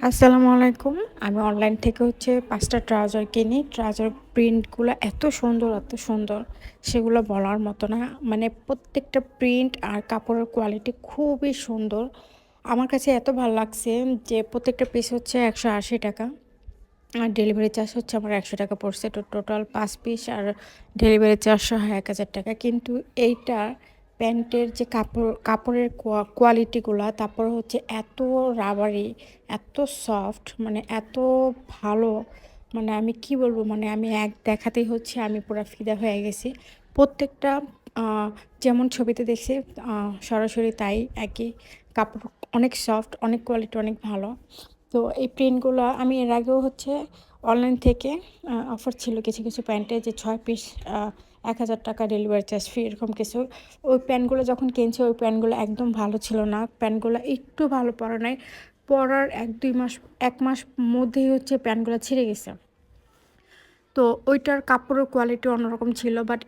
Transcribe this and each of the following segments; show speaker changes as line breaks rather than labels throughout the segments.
আসসালামু আলাইকুম। আমি অনলাইন থেকে ৫ টা ট্রাউজার কিনি। ট্রাউজার প্রিন্টগুলা এত সুন্দর, এত সুন্দর সেগুলো বলার মতো না। মানে প্রত্যেকটা প্রিন্ট আর কাপড়ের কোয়ালিটি খুবই সুন্দর। আমার কাছে এত ভাল লাগছে যে প্রত্যেকটা পিস ৳১৮০ আর ডেলিভারি চার্জ আমার ৳১০০ পড়ছে। টোটাল ৫ পিস আর ডেলিভারি চার্জ সহ ৳১,০০০। কিন্তু এইটা প্যান্টের যে কাপড়ের কোয়ালিটিগুলা, তারপর এত রাবারি, এত সফট, মানে এত ভালো, মানে আমি কি বলবো? মানে আমি এক দেখাতেই আমি পুরা ফিদা হয়ে গেছি। প্রত্যেকটা আ যেমন ছবিতে দেখছি আ সরাসরি তাই একই। কাপড় অনেক সফট, অনেক কোয়ালিটি অনেক ভালো। তো এই প্রিন্টগুলো আমি এর আগেও অনলাইন থেকে অফার ছিল কিছু প্যান্টে যে ৬ পিস আ ৳১,০০০ ডেলিভারি চার্জ ফ্রি এরকম কিছু। ওই প্যান্টগুলো যখন কিনছি ওই প্যান্টগুলো একদম ভালো ছিল না। প্যান্টগুলো একটু ভালো পড়া নাই। পরার ১-২ মাস ১ মাস মধ্যেই প্যান্টগুলো ছিঁড়ে গেছে। তো ওইটার কাপড়ের কোয়ালিটি অন্যরকম ছিল। বাট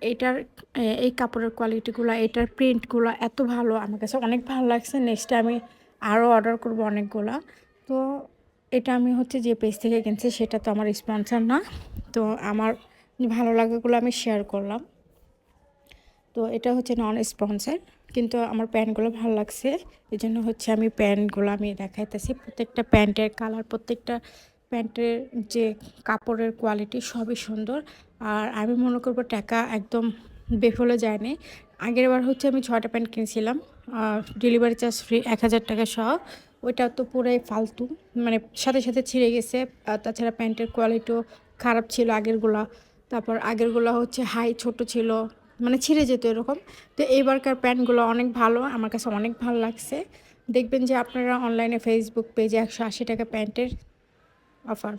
এই কাপড়ের কোয়ালিটিগুলা, এটার প্রিন্টগুলা এত ভালো, আমার কাছে অনেক ভালো লাগছে। নেক্সটে আমি আরও অর্ডার করব অনেকগুলা। তো এটা আমি যে পেজ থেকে কিনছি সেটা তো আমার স্পন্সর না। তো আমার ভালো লাগাগুলো আমি শেয়ার করলাম। তো এটা নন স্পন্সর। কিন্তু আমার প্যান্টগুলো ভাল লাগছে। এজন্য আমি প্যান্টগুলো আমি দেখাইতেছি। প্রত্যেকটা প্যান্টের কালার, প্রত্যেকটা প্যান্টের যে কাপড়ের কোয়ালিটি সবই সুন্দর। আর আমি মনে করব টাকা একদম বেফলে যায়নি। আগেরবার আমি ৬ টা প্যান্ট কিনছিলাম। আ ডেলিভারি চার্জ ফ্রি ৳১,০০০ সহ। ওইটা তো পুরাই ফালতু। মানে সাথে ছিঁড়ে গেছে। তাছাড়া প্যান্টের কোয়ালিটিও খারাপ ছিল আগেরগুলা। তারপর আগেরগুলা হাই ছোট ছিল। মানে ছিঁড়ে যেত এরকম। তো এইবারকার প্যান্টগুলো অনেক ভালো। আমার কাছে অনেক ভালো লাগছে। দেখবেন যে আপনারা অনলাইনে Facebook পেজে ৳১৮০ প্যান্টের অফার।